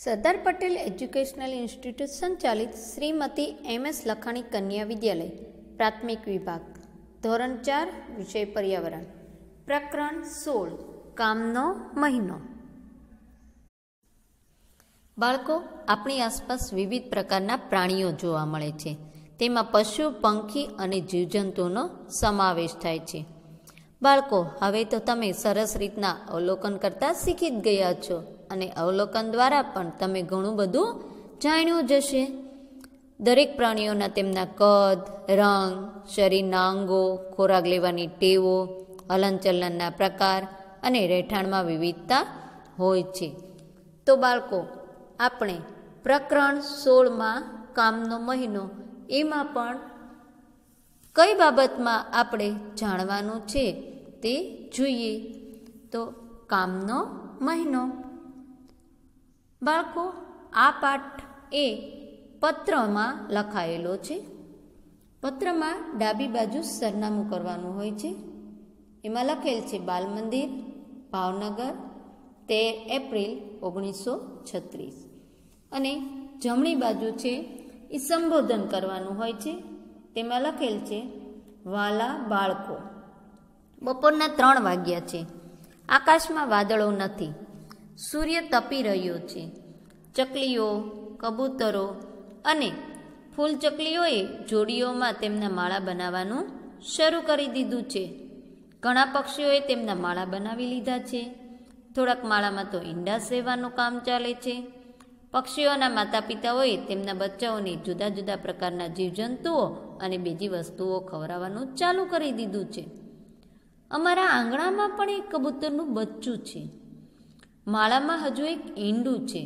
Sardar Patel educational institute સંચાલિત Shrimati M S. લખાણી કન્યા વિદ્યાલય પ્રાથમિક વિભાગ ધોરણ 4 વિષય પર્યાવરણ પ્રકરણ 16 કામનો મહિનો. બાળકો, આપણી આસપાસ વિવિધ પ્રકારના પ્રાણીઓ જોવા મળે છે. તેમાં પશુ, પંખી અને જીવજંતુઓનો સમાવેશ થાય છે. બાળકો, હવે તો તમે સરસ રીતના અવલોકન કરતા શીખી જ ગયા છો અને અવલોકન દ્વારા પણ તમે ઘણું બધું જાણ્યું જ હશે. દરેક પ્રાણીઓના તેમના કદ, રંગ, શરીરના અંગો, ખોરાક લેવાની ટેવો, હલનચલનના પ્રકાર અને રહેઠાણમાં વિવિધતા હોય છે. તો બાળકો, આપણે પ્રકરણ 16માં કામનો મહિનો એમાં પણ કઈ બાબતમાં આપણે જાણવાનું છે તે જોઈએ. તો કામનો મહિનો. બાળકો, આ પાઠ એ પત્રમાં લખાયેલો છે. પત્રમાં ડાબી બાજુ સરનામું કરવાનું હોય છે. એમાં લખેલ છે બાલ મંદિર, ભાવનગર, 13 એપ્રિલ 1936. અને જમણી બાજુ છે એ સંબોધન કરવાનું હોય છે. તેમાં લખેલ છે વાલા બાળકો. બપોરના 3 વાગ્યા છે. આકાશમાં વાદળો નથી. સૂર્ય તપી રહ્યો છે. ચકલીઓ, કબૂતરો અને ફૂલચકલીઓએ જોડીઓમાં તેમના માળા બનાવવાનું શરૂ કરી દીધું છે. ઘણા પક્ષીઓએ તેમના માળા બનાવી લીધા છે. થોડાક માળામાં તો ઈંડા સેવવાનું કામ ચાલે છે. પક્ષીઓના માતા પિતાઓએ તેમના બચ્ચાઓને જુદા જુદા પ્રકારના જીવજંતુઓ અને બીજી વસ્તુઓ ખવડાવવાનું ચાલુ કરી દીધું છે. અમારા આંગણામાં પણ એક કબૂતરનું બચ્ચું છે. માળામાં હજુ એક ઈંડું છે,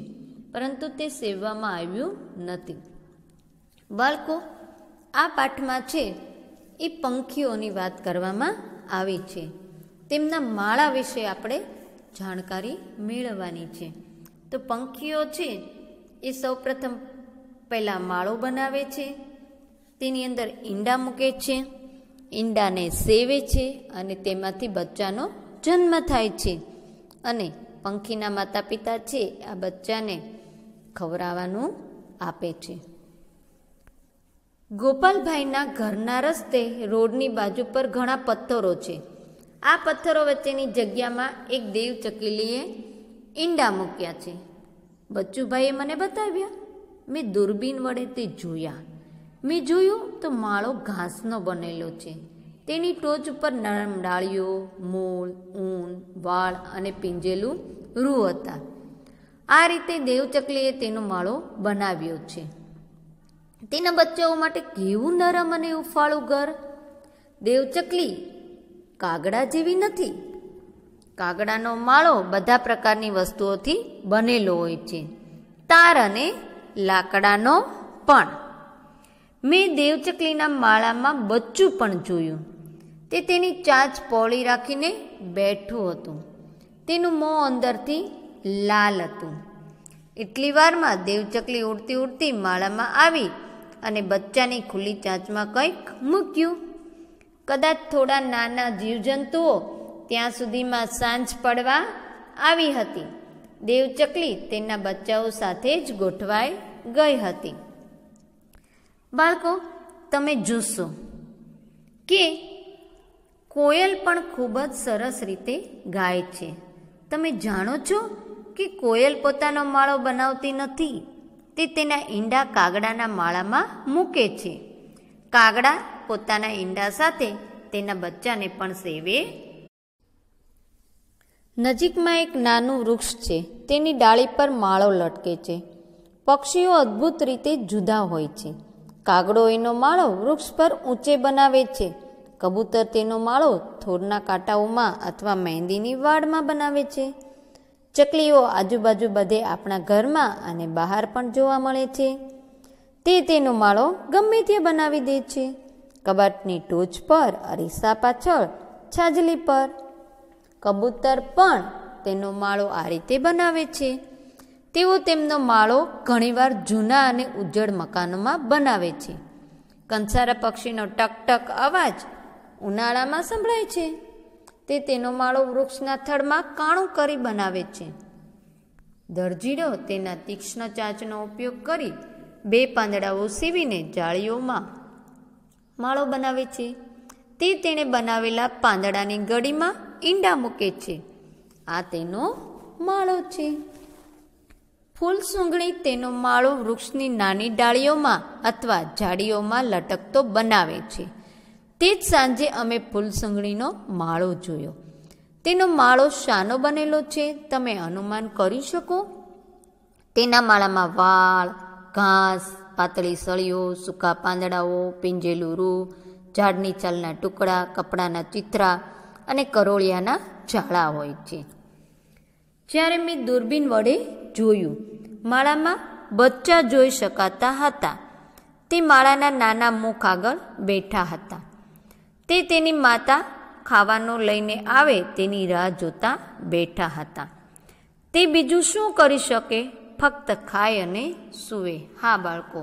પરંતુ તે સેવવામાં આવ્યું નથી. બાળકો, આ પાઠમાં છે એ પંખીઓની વાત કરવામાં આવી છે. તેમના માળા વિશે આપણે જાણકારી મેળવવાની છે. તો પંખીઓ છે એ સૌપ્રથમ પહેલાં માળો બનાવે છે. તેની અંદર ઈંડા મૂકે છે. ઈંડાને સેવે છે અને તેમાંથી બચ્ચાનો જન્મ થાય છે. અને પંખીના માતા પિતા છે આ બચ્ચાને ખવડાવવાનું આપે છે. ગોપાલભાઈના ઘરના રસ્તે રોડની બાજુ પર ઘણા પથ્થરો છે. આ પથ્થરો વચ્ચેની જગ્યામાં એક દેવ ચકલીએ ઈંડા મૂક્યા છે. બચ્ચુભાઈએ મને બતાવ્યા. મેં દૂરબીન વડે તે જોયા. મેં જોયું તો માળો ઘાસનો બનેલો છે. તેની ટોચ ઉપર નરમ ડાળીઓ, મૂળ, ઊન, વાળ અને પીંજેલું રૂ હતા. આ રીતે દેવચકલીએ તેનો માળો બનાવ્યો છે. તેના બચ્ચાઓ માટે કેવું નરમ અને ઉફાળું ઘર. દેવચકલી કાગડા જેવી નથી. કાગડાનો માળો બધા પ્રકારની વસ્તુઓથી બનેલો હોય છે, તાર અને લાકડાનો પણ. મેં દેવચકલીના માળામાં બચ્ચું પણ જોયું. તે તેની ચાંચ પહોળી રાખીને બેઠું હતું. તેનું મોં અંદરથી લાલ હતું. એટલી વારમાં દેવચકલી ઉડતી ઉડતી માળામાં આવી અને બચ્ચાની ખુલ્લી ચાંચમાં કંઈક મૂક્યું. કદાચ થોડા નાના જીવજંતુઓ ત્યાં સુધીમાં સાંજ પડવા આવી હતી. દેવચકલી તેના બચ્ચાઓ સાથે જ ગોઠવાઈ ગઈ હતી. બાળકો, તમે જોશો કે કોયલ પણ ખૂબ જ સરસ રીતે ગાય છે. તમે જાણો છો કે કોયલ પોતાનો માળો બનાવતી નથી. તે તેના ઈંડા કાગડાના માળામાં મૂકે છે. કાગડા પોતાના ઈંડા સાથે તેના બચ્ચાને પણ સેવે. નજીકમાં એક નાનું વૃક્ષ છે. તેની ડાળી પર માળો લટકે છે. પક્ષીઓ અદ્ભુત રીતે જુદા હોય છે. કાગડો એનો માળો વૃક્ષ પર ઊંચે બનાવે છે. કબૂતર તેનો માળો થોરના કાંટાઓમાં અથવા મહેંદીની વાડમાં બનાવે છે. ચકલીઓ આજુબાજુ બધે આપણા ઘરમાં અને બહાર પણ જોવા મળે છે. તે તેનો માળો ગમે ત્યાં બનાવી દે છે. કબાટની ટોચ પર, અરીસા પાછળ, છાજલી પર. કબૂતર પણ તેનો માળો આ રીતે બનાવે છે. તેઓ તેમનો માળો ઘણીવાર જૂના અને ઉજ્જડ મકાનોમાં બનાવે છે. કંસારા પક્ષીનો ટક-ટક અવાજ ઉનાળામાં સંભળાય છે. તે તેનો માળો વૃક્ષના થડમાં કાણું કરી બનાવે છે. દરજીડો તેના તીક્ષ્ણ ચાંચનો ઉપયોગ કરી 2 પાંદડાઓ સીવીને જાળીઓમાં માળો બનાવે છે. તે તેણે બનાવેલા પાંદડાની ગળીમાં ઈંડા મૂકે છે. આ તેનો માળો છે. ફૂલ સૂંઘણી તેનો માળો વૃક્ષની નાની ડાળીઓમાં અથવા ઝાડીઓમાં લટકતો બનાવે છે. તે જ સાંજે અમે ફૂલ સૂંઘણીનો માળો જોયો. તેનો માળો શાનો બનેલો છે તમે અનુમાન કરી શકો? તેના માળામાં વાળ, ઘાસ, પાતળી સળીઓ, સૂકા પાંદડાઓ, પીંજેલું રૂ, ઝાડની છાલના ટુકડા, કપડાના ચિત્રા અને કરોળિયાના ઝાડા હોય છે. જ્યારે મેં દૂરબીન વડે જોયું, માળામાં બચ્ચા જોઈ શકાતા હતા. તે માળાના નાના મુખ આગળ બેઠા હતા. તે તેની માતા ખાવાનું લઈને આવે તેની રાહ જોતા બેઠા હતા. તે બીજું શું કરી શકે? ફક્ત ખાય અને સૂવે. હા બાળકો,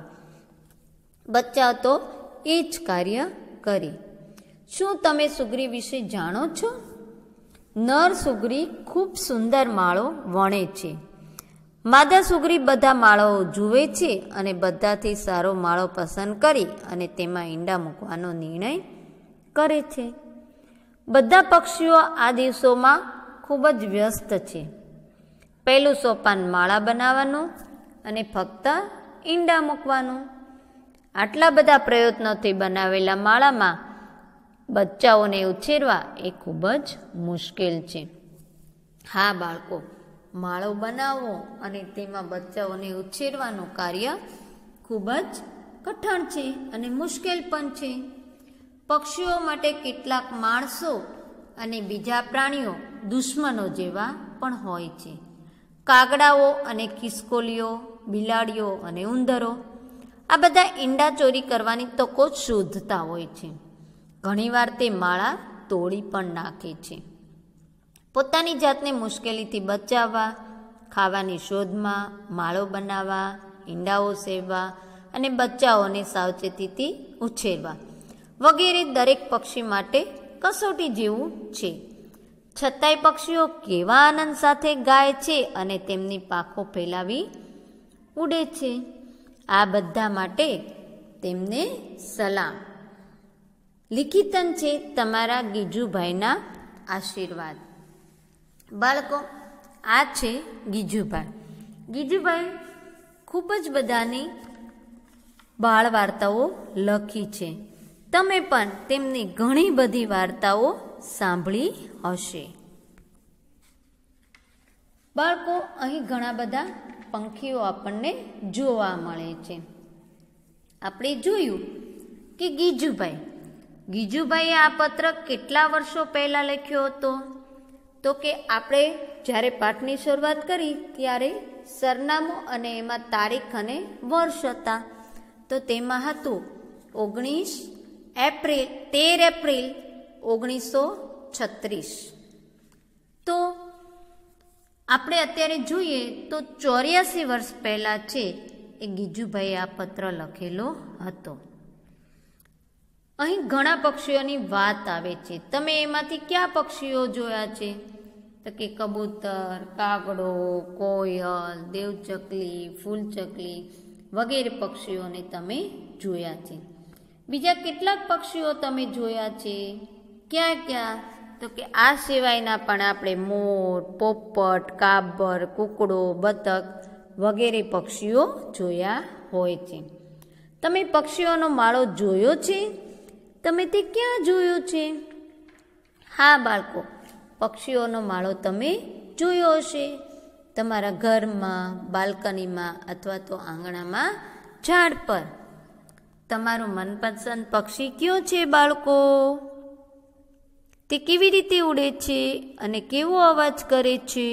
બચ્ચા તો એ જ કાર્ય કરે. શું તમે સુગરી વિશે જાણો છો? નર સુગરી ખૂબ સુંદર માળો વણે છે. માદા સુગરી બધા માળાઓ જુએ છે અને બધાથી સારો માળો પસંદ કરી અને તેમાં ઈંડા મૂકવાનો નિર્ણય કરે છે. બધા પક્ષીઓ આ દિવસોમાં ખૂબ જ વ્યસ્ત છે. પહેલું સોપાન માળા બનાવવાનું અને ફક્ત ઈંડા મૂકવાનું. આટલા બધા પ્રયત્નોથી બનાવેલા માળામાં બચ્ચાઓને ઉછેરવા એ ખૂબ જ મુશ્કેલ છે. હા બાળકો, માળો બનાવવો અને તેમાં બચ્ચાઓને ઉછેરવાનું કાર્ય ખૂબ જ કઠણ છે અને મુશ્કેલ પણ છે. પક્ષીઓ માટે કેટલાક માણસો અને બીજા પ્રાણીઓ દુશ્મનો જેવા પણ હોય છે. કાગડાઓ અને ખિસકોલીઓ, બિલાડીઓ અને ઉંદરો, આ બધા ઈંડા ચોરી કરવાની તકો શોધતા હોય છે. ઘણીવાર તે માળા તોડી પણ નાખે છે. પોતાની જાતને મુશ્કેલીથી બચાવવા, ખાવાની શોધમાં, માળો બનાવવા, ઈંડાઓ સેવવા અને બચ્ચાઓને સાવચેતીથી ઉછેરવા વગેરે દરેક પક્ષી માટે કસોટી જેવું છે. છતાંય પક્ષીઓ કેવા આનંદ સાથે ગાય છે અને તેમની પાંખો ફેલાવી ઉડે છે. આ બધા માટે તેમને સલામ. લિખિતન છે તમારા ગીજુભાઈના આશીર્વાદ. બાળકો, આ છે ગીજુભાઈ. ગીજુભાઈ ખૂબ જ બધાની બાળ વાર્તાઓ લખી છે. તમે પણ તેમની ઘણી બધી વાર્તાઓ સાંભળી હશે. બાળકો, અહીં ઘણા બધા પંખીઓ આપણને જોવા મળે છે. આપણે જોયું કે ગીજુભાઈએ આ પત્ર કેટલા વર્ષો પહેલાં લખ્યો હતો? તો કે આપણે જ્યારે પાઠની શરૂઆત કરી ત્યારે સરનામું અને એમાં તારીખ અને વર્ષ હતા. તો તેમાં હતું 13 એપ્રિલ 1936. તો આપણે અત્યારે જોઈએ તો 84 વર્ષ પહેલાં છે એ ગીજુભાઈએ આ પત્ર લખેલો હતો. અહીં ઘણા પક્ષીઓની વાત આવે છે. તમે એમાંથી કયા પક્ષીઓ જોયા છે? તો કે કબૂતર, કાગડો, કોયલ, દેવચકલી, ફૂલચકલી વગેરે પક્ષીઓને તમે જોયા છે. બીજા કેટલાક પક્ષીઓ તમે જોયા છે? ક્યાં? તો કે આ સિવાયના પણ આપણે મોર, પોપટ, કાબર, કૂકડો, બતક વગેરે પક્ષીઓ જોયા હોય છે. તમે પક્ષીઓનો માળો જોયો છે? તમે તે ક્યાં જોયો છે? હા બાળકો, પક્ષીઓનો માળો તમે જોયો હશે. તમારા ઘરમાં, બાલ્કનીમાં અથવા તો આંગણામાં ઝાડ પર. તમારું મનપસંદ પક્ષી કયો છે બાળકો? તે કેવી રીતે ઉડે છે અને કેવો અવાજ કરે છે?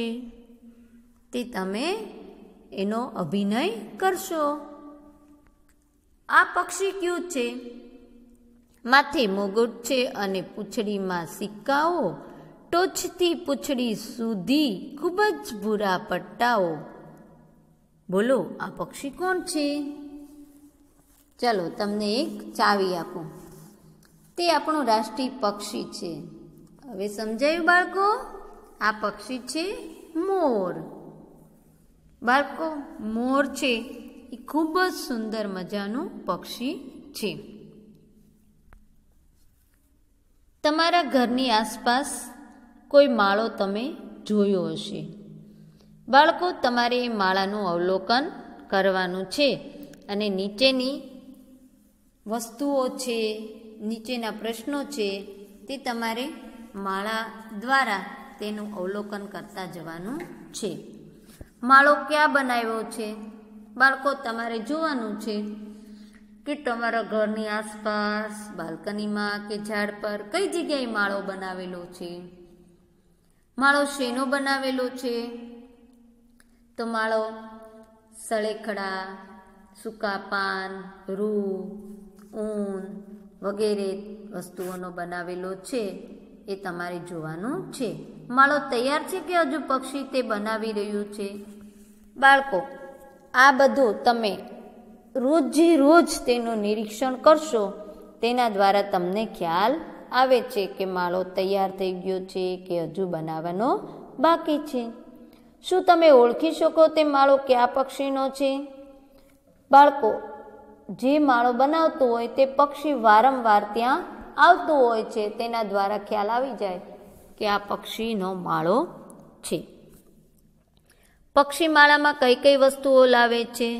તે તમે એનો અભિનય કરશો. આ પક્ષી કયું છે? માથે મુગુટ છે અને પૂંછડીમાં સિક્કાઓ, ટોચથી પૂંછડી સુધી ખૂબ જ ભૂરા પટ્ટાઓ. બોલો, આ પક્ષી કોણ છે? ચાલો તમને એક ચાવી આપું. તે આપણું રાષ્ટ્રીય પક્ષી છે. હવે સમજાયું બાળકો? આ પક્ષી છે મોર. બાળકો, મોર છે એ ખૂબ જ સુંદર મજાનું પક્ષી છે. તમારા ઘરની આસપાસ કોઈ માળો તમે જોયો હશે. બાળકો, તમારે એ માળાનું અવલોકન કરવાનું છે અને નીચેની વસ્તુઓ છે, નીચેના પ્રશ્નો છે તે તમારે માળા દ્વારા તેનું અવલોકન કરતા જવાનું છે. માળો ક્યાં બનાવ્યો છે? બાળકો, તમારે જોવાનું છે કે તમારા ઘરની આસપાસ, બાલ્કનીમાં કે ઝાડ પર કઈ જગ્યાએ માળો બનાવેલો છે. માળો શેનો બનાવેલો છે? તો માળો સળેખડા, સૂકા પાન, રૂ, ઊન વગેરે વસ્તુઓનો બનાવેલો છે. એ તમારે જોવાનું છે. માળો તૈયાર છે કે હજુ પક્ષી તે બનાવી રહ્યું છે? બાળકો, આ બધું તમે રોજે રોજ તેનું નિરીક્ષણ કરશો, તેના દ્વારા તમને ખ્યાલ આવે છે કે માળો તૈયાર થઈ ગયો છે કે હજુ બનાવવાનો બાકી છે. શું તમે ઓળખી શકો તે માળો કયા પક્ષીનો છે? બાળકો, જે માળો બનાવતું હોય તે પક્ષી વારંવાર ત્યાં આવતું હોય છે. તેના દ્વારા ખ્યાલ આવી જાય કે આ પક્ષીનો માળો છે. પક્ષી માળામાં કઈ કઈ વસ્તુઓ લાવે છે?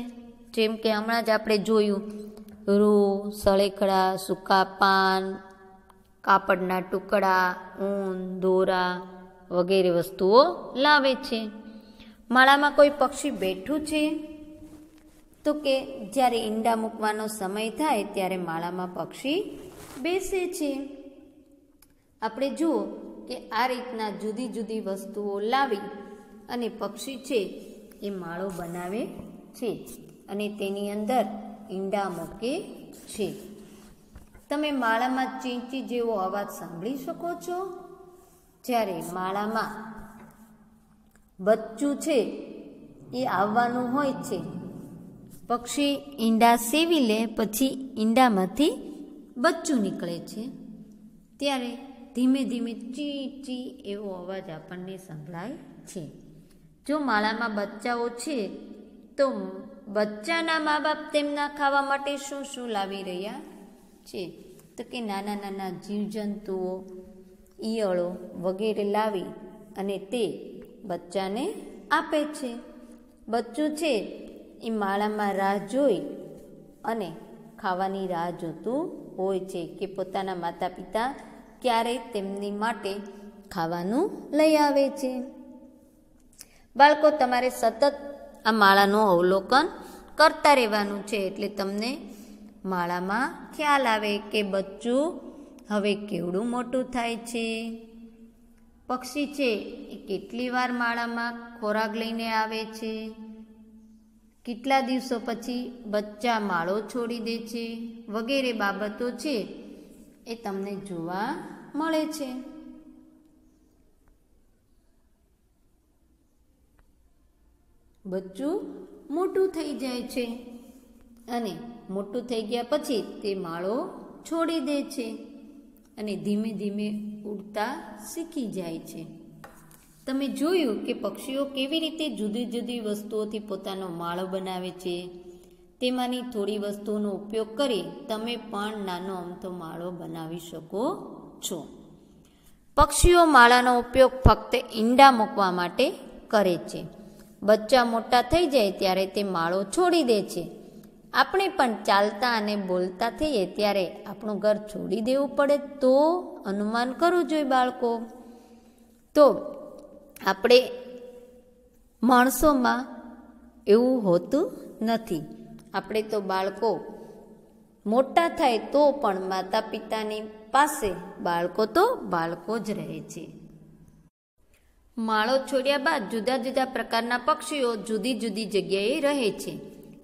જેમ કે હમણાં જ આપણે જોયું, રૂ, સળેખડા, સૂકા પાન, કાપડના ટુકડા, ઊન, દોરા વગેરે વસ્તુઓ લાવે છે. માળામાં કોઈ પક્ષી બેઠું છે? તો કે જ્યારે ઈંડા મૂકવાનો સમય થાય ત્યારે માળામાં પક્ષી બેસે છે. આપણે જુઓ કે આ રીતના જુદી જુદી વસ્તુઓ લાવી અને પક્ષી છે એ માળો બનાવે છે અને તેની અંદર ઈંડા મૂકે છે. તમે માળામાં ચીંચી જેવો અવાજ સાંભળી શકો છો? જ્યારે માળામાં બચ્ચું છે એ આવવાનું હોય છે. પક્ષી ઈંડા સેવી લે, પછી ઈંડામાંથી બચ્ચું નીકળે છે, ત્યારે ધીમે ધીમે ચી ચી એવો અવાજ આપણને સંભળાય છે. જો માળામાં બચ્ચાઓ છે તો બચ્ચાના મા બાપ તેમના ખાવા માટે શું શું લાવી રહ્યા છે? તો કે નાના નાના જીવજંતુઓ, ઈયળો વગેરે લાવી અને તે બચ્ચાને આપે છે. બચ્ચું છે એ માળામાં રાહ જોઈ અને ખાવાની રાહ જોતું હોય છે કે પોતાના માતા પિતા ક્યારે તેમની માટે ખાવાનું લઈ આવે છે. બાળકો, તમારે સતત આ માળાનું અવલોકન કરતા રહેવાનું છે, એટલે તમને માળામાં ખ્યાલ આવે કે બચ્ચું હવે કેવડું મોટું થાય છે. પક્ષી છે એ કેટલી વાર માળામાં ખોરાક લઈને આવે છે, કેટલા દિવસો પછી બચ્ચા માળો છોડી દે છે વગેરે બાબતો છે એ તમને જોવા મળે છે. બચ્ચું મોટું થઈ જાય છે અને મોટું થઈ ગયા પછી તે માળો છોડી દે છે અને ધીમે ધીમે ઉડતા શીખી જાય છે. તમે જોયું કે પક્ષીઓ કેવી રીતે જુદી જુદી વસ્તુઓથી પોતાનો માળો બનાવે છે. તેમાંની થોડી વસ્તુઓનો ઉપયોગ કરી તમે પણ નાનો અમથો માળો બનાવી શકો છો. પક્ષીઓ માળાનો ઉપયોગ ફક્ત ઈંડા મૂકવા માટે કરે છે. બચ્ચા મોટા થઈ જાય ત્યારે તે માળો છોડી દે છે. આપણે પણ ચાલતા અને બોલતા થઈએ ત્યારે આપણું ઘર છોડી દેવું પડે તો અનુમાન કરવું જોઈએ બાળકો. તો આપણે માણસોમાં એવું હોતું નથી. આપણે તો બાળકો મોટા થાય તો પણ માતા પિતાની પાસે બાળકો તો બાળકો જ રહે છે. માળો છોડ્યા બાદ જુદા જુદા પ્રકારના પક્ષીઓ જુદી જુદી જગ્યાએ રહે છે.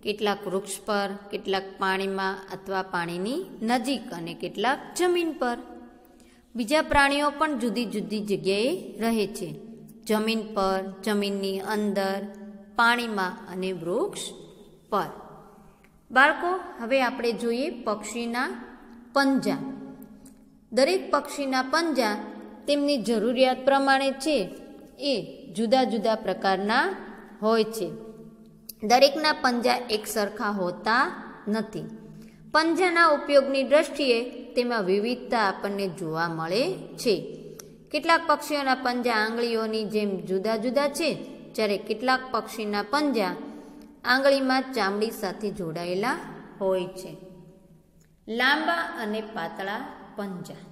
કેટલાક વૃક્ષ પર, કેટલાક પાણીમાં અથવા પાણીની નજીક અને કેટલાક જમીન પર. બીજા પ્રાણીઓ પણ જુદી જુદી જગ્યાએ રહે છે. જમીન પર, જમીનની અંદર, પાણીમાં અને વૃક્ષ પર. બાળકો, હવે આપણે જોઈએ પક્ષીના પંજા. દરેક પક્ષીના પંજા તેમની જરૂરિયાત પ્રમાણે છે એ જુદા જુદા પ્રકારના હોય છે. દરેકના પંજા એક સરખા હોતા નથી. પંજાના ઉપયોગની દ્રષ્ટિએ તેમાં વિવિધતા આપણને જોવા મળે છે. કેટલાક પક્ષીઓના પંજા આંગળીઓની જેમ જુદા જુદા છે, જ્યારે કેટલાક પક્ષીના પંજા આંગળીમાં ચામડી સાથે જોડાયેલા હોય છે. લાંબા અને પાતળા પંજા.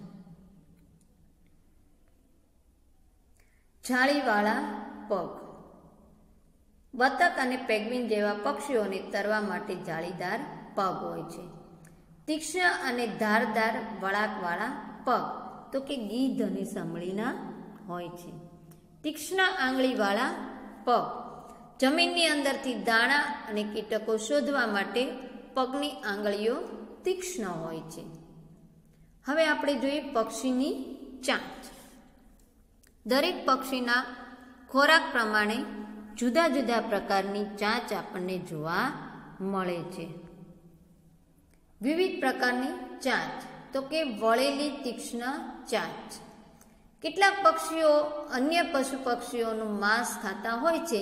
જાળીવાળા પગ. બતક અને પેંગ્વિન જેવા પક્ષીઓને તરવા માટે જાળીદાર પગ હોય છે. તીક્ષ્ણ અને ધારદાર વળાંકવાળા પગ તો કે ગીધ અને સાંભળીના હોય છે. તીક્ષ્ણ આંગળીવાળા પગ. જમીનની અંદરથી દાણા અને કીટકો શોધવા માટે પગની આંગળીઓ તીક્ષ્ણ હોય છે. હવે આપણે જોઈએ પક્ષીની ચાંચ. દરેક પક્ષીના ખોરાક પ્રમાણે જુદા જુદા પ્રકારની ચાંચ આપણને જોવા મળે છે. વિવિધ પ્રકારની ચાંચ તો કે વળેલી તીક્ષ્ણ ચાંચ. કેટલાક પક્ષીઓ અન્ય પશુ પક્ષીઓનું માંસ ખાતા હોય છે,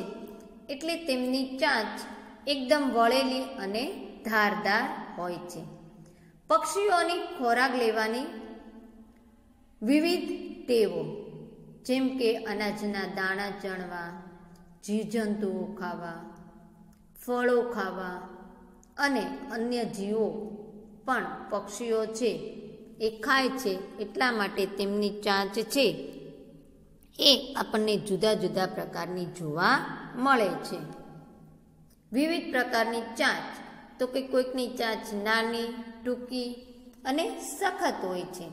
એટલે તેમની ચાંચ એકદમ વળેલી અને ધારદાર હોય છે. પક્ષીઓની ખોરાક લેવાની વિવિધ ટેવો, જેમ કે અનાજના દાણા ચણવા, જીવજંતુઓ ખાવા, ફળો ખાવા અને અન્ય જીવો પણ પક્ષીઓ છે એ ખાય છે, એટલા માટે તેમની ચાંચ છે એ આપણને જુદા જુદા પ્રકારની જોવા મળે છે. વિવિધ પ્રકારની ચાંચ તો કે કોઈકની ચાંચ નાની, ટૂંકી અને સખત હોય છે.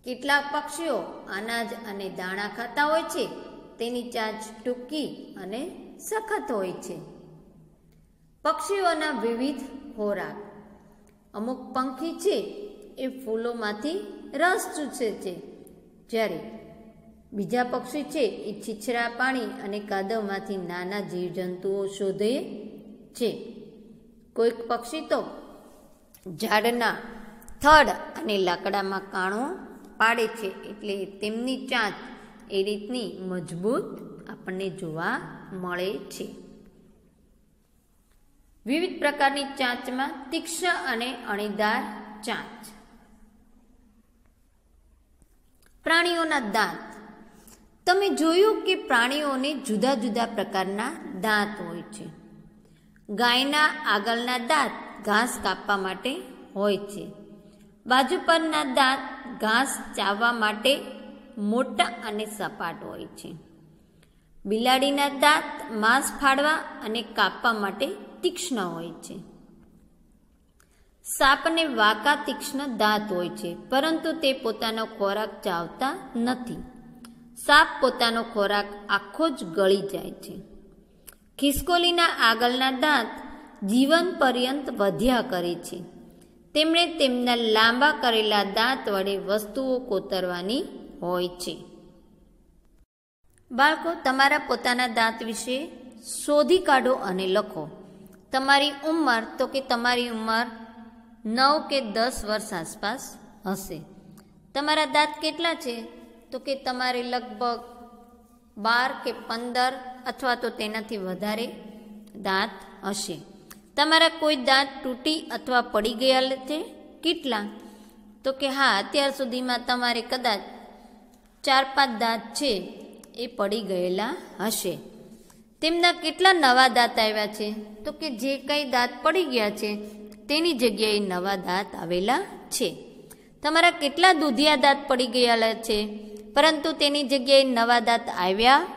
કેટલાક પક્ષીઓ અનાજ અને દાણા ખાતા હોય છે, તેની ચાંચ ટૂંકી અને સખત હોય છે. પક્ષીઓના વિવિધ ખોરાક. અમુક પંખી છે એ ફૂલોમાંથી રસ ચૂસે છે, જ્યારે બીજા પક્ષી છે એ છીછરા પાણી અને કાદવમાંથી નાના જીવજંતુઓ શોધે છે. કોઈક પક્ષી તો ઝાડના થડ અને લાકડામાં કાણો પાડે છે, એટલે તેમની ચાંચ એ રીતની મજબૂત આપણને જોવા મળે છે. વિવિધ પ્રકારની ચાંચમાં તીક્ષ્ણ અને અણીદાર ચાંચ. પ્રાણીઓના દાંત. તમે જોયું કે પ્રાણીઓને જુદા જુદા પ્રકારના દાંત હોય છે. ગાયના આગળના દાંત ઘાસ કાપવા માટે હોય છે. બાજુ પરના દાંત ઘાસ ચાવવા માટે મોટા અને સપાટ હોય છે. બિલાડીના દાંત માંસ ફાડવા અને કાપવા માટે તીક્ષ્ણ હોય છે. સાપને વાંકા તીક્ષ્ણ દાંત હોય છે, પરંતુ તે પોતાનો ખોરાક ચાવતા નથી. સાપ પોતાનો ખોરાક આખો જ ગળી જાય છે. ખિસકોલીના આગળના દાંત જીવન પર્યંત વધ્યા કરે છે. તેમણે તેમના લાંબા કરેલા દાંત વડે વસ્તુઓ કોતરવાની હોય છે. બાળકો, તમારા પોતાના દાંત વિશે શોધી કાઢો અને લખો. તમારી ઉંમર તો કે તમારી ઉંમર 9 કે 10 વર્ષ આસપાસ હશે. તમારા દાંત કેટલા છે? તો કે તમારે લગભગ 12 કે 15 અથવા તો તેનાથી વધારે દાંત હશે. તમારા કોઈ દાંત તૂટી અથવા પડી ગયા છે? કેટલા? તો કે હા, અત્યાર સુધીમાં તમારે કદાચ 4-5 દાંત છે એ પડી ગયેલા હશે. તેમના કેટલા નવા દાંત આવ્યા છે? તો કે જે કંઈ દાંત પડી ગયા છે તેની જગ્યાએ નવા દાંત આવેલા છે. તમારા કેટલા દૂધિયા દાંત પડી ગયેલા છે, પરંતુ તેની જગ્યાએ નવા દાંત આવ્યા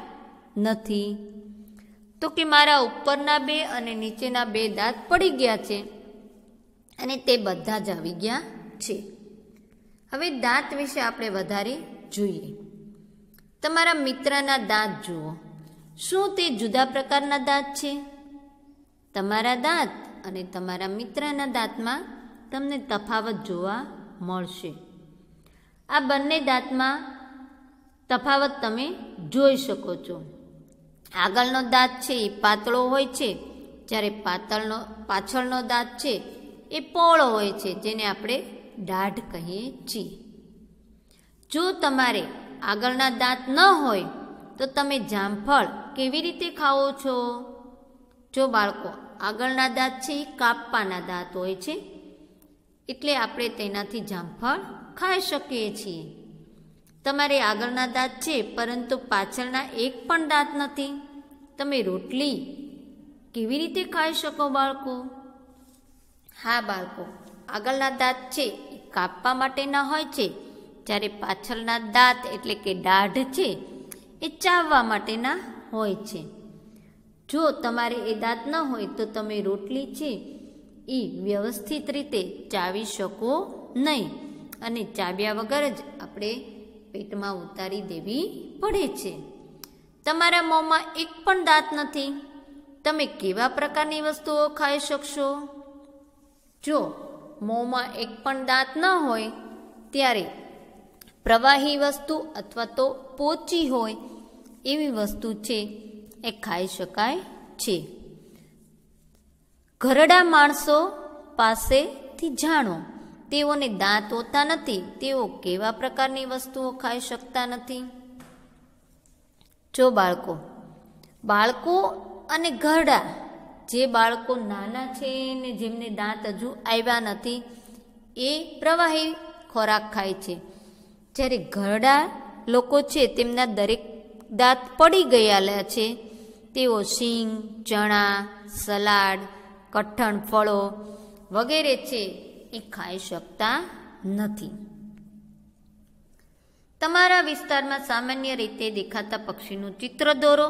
નથી? તો કે મારા ઉપરના 2 અને નીચેના 2 દાંત પડી ગયા છે અને તે બધા જ આવી ગયા છે. હવે દાંત વિશે આપણે વધારે જોઈએ. તમારા મિત્રના દાંત જુઓ. શું તે જુદા પ્રકારના દાંત છે? તમારા દાંત અને તમારા મિત્રના દાંતમાં તમને તફાવત જોવા મળશે. આ બંને દાંતમાં તફાવત તમે જોઈ શકો છો. આગળનો દાંત છે એ પાતળો હોય છે, જ્યારે પાછળનો દાંત છે એ પહોળો હોય છે, જેને આપણે દાઢ કહીએ છીએ. જો તમારે આગળના દાંત ન હોય તો તમે જામફળ કેવી રીતે ખાઓ છો? જો બાળકો, આગળના દાંત છે એ કાપવાના દાંત હોય છે, એટલે આપણે તેનાથી જામફળ ખાઈ શકીએ છીએ. તમારે આગળના દાંત છે પરંતુ પાછળના એક પણ દાંત નથી, તમે રોટલી કેવી રીતે ખાઈ શકો બાળકો? હા બાળકો, આગળના દાંત છે એ કાપવા માટેના હોય છે, જ્યારે પાછળના દાંત એટલે કે દાઢ છે એ ચાવવા માટેના હોય છે. જો તમારે એ દાંત ન હોય તો તમે રોટલી છે એ વ્યવસ્થિત રીતે ચાવી શકો નહીં, અને ચાવ્યા વગર જ આપણે પેટમાં ઉતારી દેવી પડે છે. તમારા મોંમાં એક પણ દાંત નથી, તમે કેવા પ્રકારની વસ્તુઓ ખાઈ શકશો? જો મોંમાં એક પણ દાંત ન હોય ત્યારે પ્રવાહી વસ્તુ અથવા તો પોચી હોય એવી વસ્તુ છે એ ખાઈ શકાય છે. ઘરડા માણસો પાસેથી જાણો, તેઓને દાંત હોતા નથી, તેઓ કેવા પ્રકારની વસ્તુઓ ખાઈ શકતા નથી? જો બાળકો અને ઘરડા, જે બાળકો નાના છે ને જેમને દાંત હજુ આવ્યા નથી એ પ્રવાહી ખોરાક ખાય છે, જ્યારે ઘરડા લોકો છે તેમના દરેક દાંત પડી ગયેલા છે, તેઓ શીંગ, ચણા, સલાડ, કઠણ ફળો વગેરે છે એ ખાઈ શકતા નથી. તમારા વિસ્તારમાં સામાન્ય રીતે દેખાતા પક્ષીનું ચિત્ર દોરો,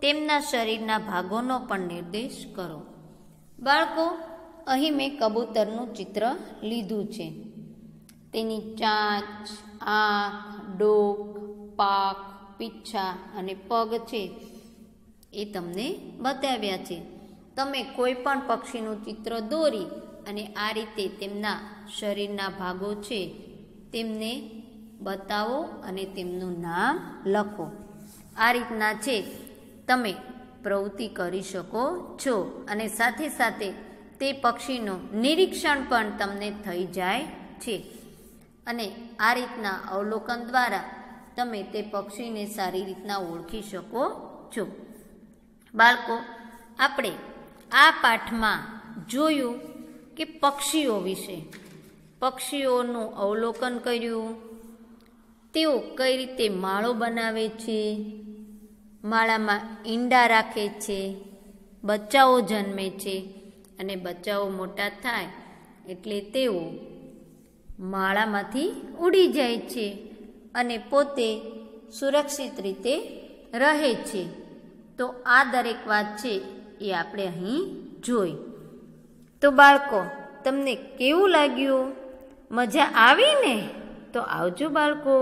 તેમના શરીરના ભાગોનો પણ નિર્દેશ કરો. બાળકો, અહીં મેં કબૂતરનું ચિત્ર લીધું છે. તેની ચાંચ, આંખ, ડોક, પાંખ, પીંછા અને પગ છે એ તમને બતાવ્યા છે. તમે કોઈ પણ પક્ષીનું ચિત્ર દોરી અને આ રીતે તેમના શરીરના ભાગો છે તેમને બતાવો અને તેમનું નામ લખો. આ રીતના છે તમે પ્રવૃત્તિ કરી શકો છો, અને સાથે સાથે તે પક્ષીનું નિરીક્ષણ પણ તમને થઈ જાય છે, અને આ રીતના અવલોકન દ્વારા તમે તે પક્ષીને સારી રીતના ઓળખી શકો છો. બાળકો, આપણે આ પાઠમાં જોયું કે પક્ષીઓ વિશે, પક્ષીઓનું અવલોકન કર્યું, તેઓ કઈ રીતે માળો બનાવે છે, માળામાં ઈંડા રાખે છે, બચ્ચાઓ જન્મે છે, અને બચ્ચાઓ મોટા થાય એટલે તેઓ માળામાંથી ઉડી જાય છે અને પોતે સુરક્ષિત રીતે રહે છે. તો આ દરેક વાત છે એ આપણે અહીં જોઈ. તો બાળકો, તમને કેવું લાગ્યું? મજા આવી ને? તો આવજો બાળકો.